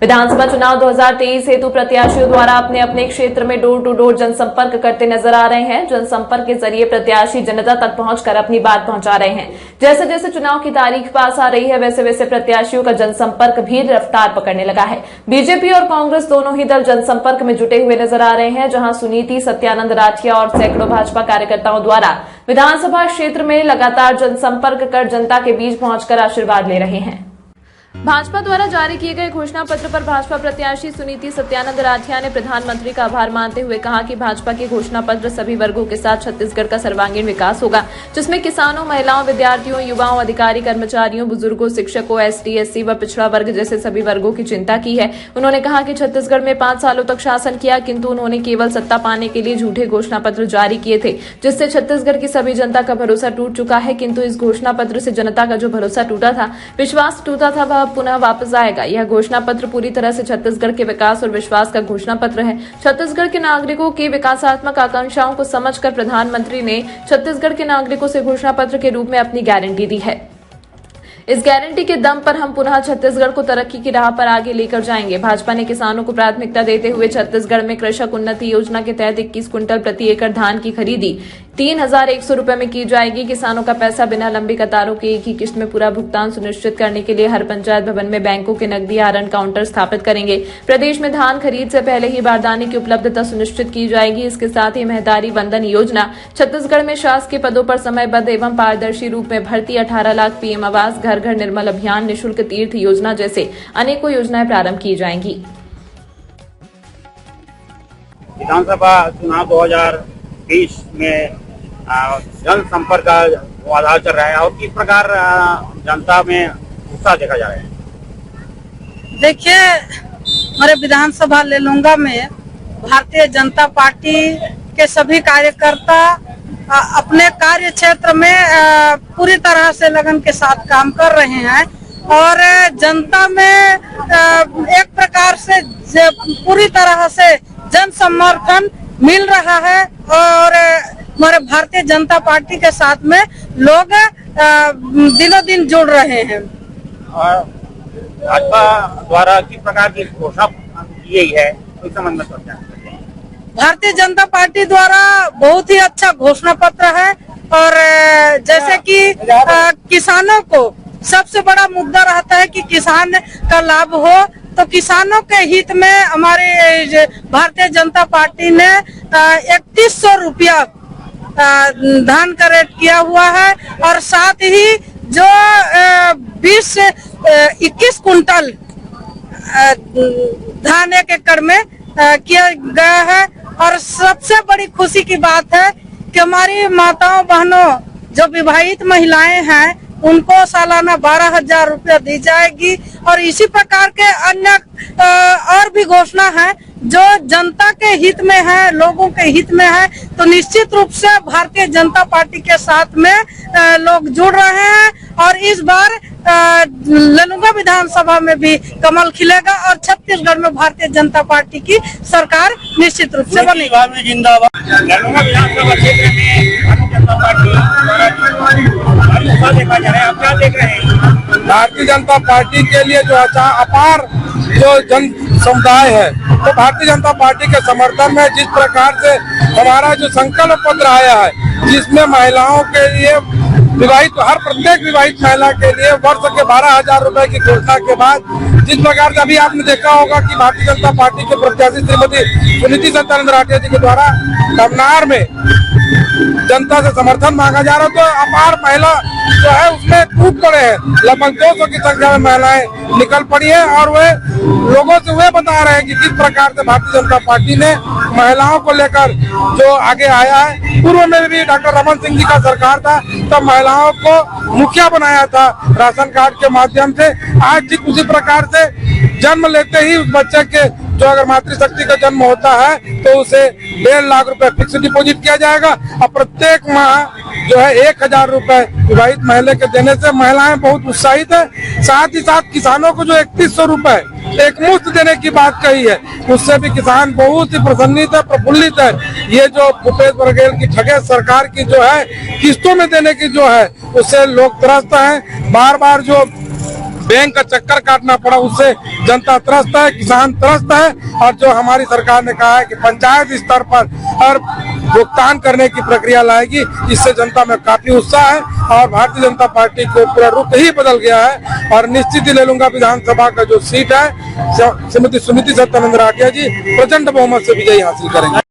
विधानसभा चुनाव 2023 हेतु प्रत्याशियों द्वारा अपने अपने क्षेत्र में डोर टू डोर जनसंपर्क करते नजर आ रहे हैं। जनसंपर्क के जरिए प्रत्याशी जनता तक पहुंचकर अपनी बात पहुंचा रहे हैं। जैसे जैसे चुनाव की तारीख पास आ रही है, वैसे वैसे प्रत्याशियों का जनसंपर्क भी रफ्तार पकड़ने लगा है। बीजेपी और कांग्रेस दोनों ही दल जनसंपर्क में जुटे हुए नजर आ रहे हैं, जहां सुनीति सत्यानंद राठिया और सैकड़ों भाजपा कार्यकर्ताओं द्वारा विधानसभा क्षेत्र में लगातार जनसंपर्क कर जनता के बीच पहुंचकर आशीर्वाद ले रहे हैं। भाजपा द्वारा जारी किए गए घोषणा पत्र पर भाजपा प्रत्याशी सुनीति सत्यानंद राठिया ने प्रधानमंत्री का आभार मानते हुए कहा कि भाजपा के घोषणा पत्र सभी वर्गों के साथ छत्तीसगढ़ का सर्वांगीण विकास होगा, जिसमें किसानों, महिलाओं, विद्यार्थियों, युवाओं, अधिकारी, कर्मचारियों, बुजुर्गों, शिक्षकों, एसटी, एससी व पिछड़ा वर्ग जैसे सभी वर्गों की चिंता की है। उन्होंने कहा कि छत्तीसगढ़ में 5 सालों तक शासन किया, किंतु उन्होंने केवल सत्ता पाने के लिए झूठे घोषणा पत्र जारी किए थे, जिससे छत्तीसगढ़ की सभी जनता का भरोसा टूट चुका है। किंतु इस घोषणा पत्र से जनता का जो भरोसा टूटा था, विश्वास टूटा था, वह पुनः वापस आएगा। यह घोषणा पत्र पूरी तरह से छत्तीसगढ़ के विकास और विश्वास का घोषणा पत्र है। छत्तीसगढ़ के नागरिकों की विकासात्मक आकांक्षाओं को समझकर प्रधानमंत्री ने छत्तीसगढ़ के नागरिकों से घोषणा पत्र के रूप में अपनी गारंटी दी है। इस गारंटी के दम पर हम पुनः छत्तीसगढ़ को तरक्की की राह पर आगे लेकर जाएंगे। भाजपा ने किसानों को प्राथमिकता देते हुए छत्तीसगढ़ में कृषक उन्नति योजना के तहत 21 कुंटल प्रति एकड़ धान की खरीदी 3100 रुपए में की जाएगी। किसानों का पैसा बिना लंबी कतारों के एक ही किश्त में पूरा भुगतान सुनिश्चित करने के लिए हर पंचायत भवन में बैंकों के नकदी आहरण काउंटर स्थापित करेंगे। प्रदेश में धान खरीद से पहले ही बारदाने की उपलब्धता सुनिश्चित की जाएगी। इसके साथ ही महतारी वंदन योजना, छत्तीसगढ़ में शासकीय पदों पर समयबद्ध एवं पारदर्शी रूप में भर्ती, 18 लाख पीएम आवास, घर घर निर्मल अभियान, निःशुल्क तीर्थ योजना जैसे अनेकों योजनाएं प्रारंभ की जाएंगी। विधानसभा चुनाव 2020 में जन संपर्क का आधार चल रहा है और किस प्रकार जनता में उत्साह देखा जा रहा है? देखिए, हमारे विधानसभा लेलूंगा में भारतीय जनता पार्टी के सभी कार्यकर्ता अपने कार्य क्षेत्र में पूरी तरह से लगन के साथ काम कर रहे हैं और जनता में एक प्रकार से पूरी तरह से जन समर्थन मिल रहा है और हमारे भारतीय जनता पार्टी के साथ में लोग दिनों दिन जुड़ रहे हैं। और भाजपा द्वारा किस प्रकार की घोषणा की गई है, इस संबंध में सोचा? भारतीय जनता पार्टी द्वारा बहुत ही अच्छा घोषणा पत्र है और जैसे कि किसानों को सबसे बड़ा मुद्दा रहता है कि किसान का लाभ हो, तो किसानों के हित में हमारे भारतीय जनता पार्टी ने 3100 रुपया धान का रेट किया हुआ है और साथ ही जो 21 कुंटल धान 1 एकड़ में किया गया है। और सबसे बड़ी खुशी की बात है कि हमारी माताओं बहनों जो विवाहित महिलाएं हैं उनको सालाना 12,000 रुपया दी जाएगी और इसी प्रकार के अन्य और भी घोषणा है जो जनता के हित में है, लोगों के हित में है। तो निश्चित रूप से भारतीय जनता पार्टी के साथ में लोग जुड़ रहे हैं और इस बार लेलूंगा विधानसभा में भी कमल खिलेगा और छत्तीसगढ़ में भारतीय जनता पार्टी की सरकार निश्चित रूप से बनेगी। जिंदाबाद। लेलूंगा विधानसभा क्षेत्र में भारतीय जनता पार्टी देखा जा रहा है, आप क्या देख रहे हैं? भारतीय जनता पार्टी के लिए जो अपार जो जन समुदाय है, तो भारतीय जनता पार्टी के समर्थन में जिस प्रकार से हमारा जो संकल्प पत्र आया है, जिसमें महिलाओं के लिए हर प्रत्येक विवाहित महिला के लिए वर्ष के 12,000 रुपए की घोषणा के बाद जिस प्रकार से अभी आपने देखा होगा कि भारतीय जनता पार्टी के प्रत्याशी श्रीमती सुनीति सत्यानंद राठिया जी के द्वारा कमनार में जनता से समर्थन मांगा जा रहा है, तो अपार महिला जो है उसमें टूट पड़े हैं। लगभग 200 की संख्या में महिलाएं निकल पड़ी है और वे लोगों से वे बता रहे हैं कि किस प्रकार से भारतीय जनता पार्टी ने महिलाओं को लेकर जो आगे आया है। पूर्व में भी डॉक्टर रमन सिंह जी का सरकार था, तब महिलाओं को मुखिया बनाया था राशन कार्ड के माध्यम से। आज ठीक उसी प्रकार से जन्म लेते ही उस बच्चे के जो अगर मातृशक्ति का जन्म होता है तो उसे 1.5 लाख रुपए फिक्स डिपॉजिट किया जाएगा और प्रत्येक माह जो है 1,000 रुपए विवाहित महिला के देने से महिलाएं बहुत उत्साहित है। साथ ही साथ किसानों को जो 3100 रुपए एक मुफ्त देने की बात कही है, उससे भी किसान बहुत ही प्रसन्नित है, प्रफुल्लित है। ये जो भूपेश बघेल की ठगे सरकार की जो है किस्तों में देने की जो है उससे लोग त्रस्त हैं। बार बार जो बैंक का चक्कर काटना पड़ा, उससे जनता त्रस्त है, किसान त्रस्त है। और जो हमारी सरकार ने कहा है कि पंचायत स्तर पर और भुगतान करने की प्रक्रिया लाएगी, इससे जनता में काफी उत्साह है और भारतीय जनता पार्टी को पूरा रुख ही बदल गया है। और निश्चित ही ले लूंगा विधानसभा का जो सीट है, श्रीमती सुनीति सत्यानंद राठिया जी प्रचंड बहुमत से विजयी हासिल करेंगे।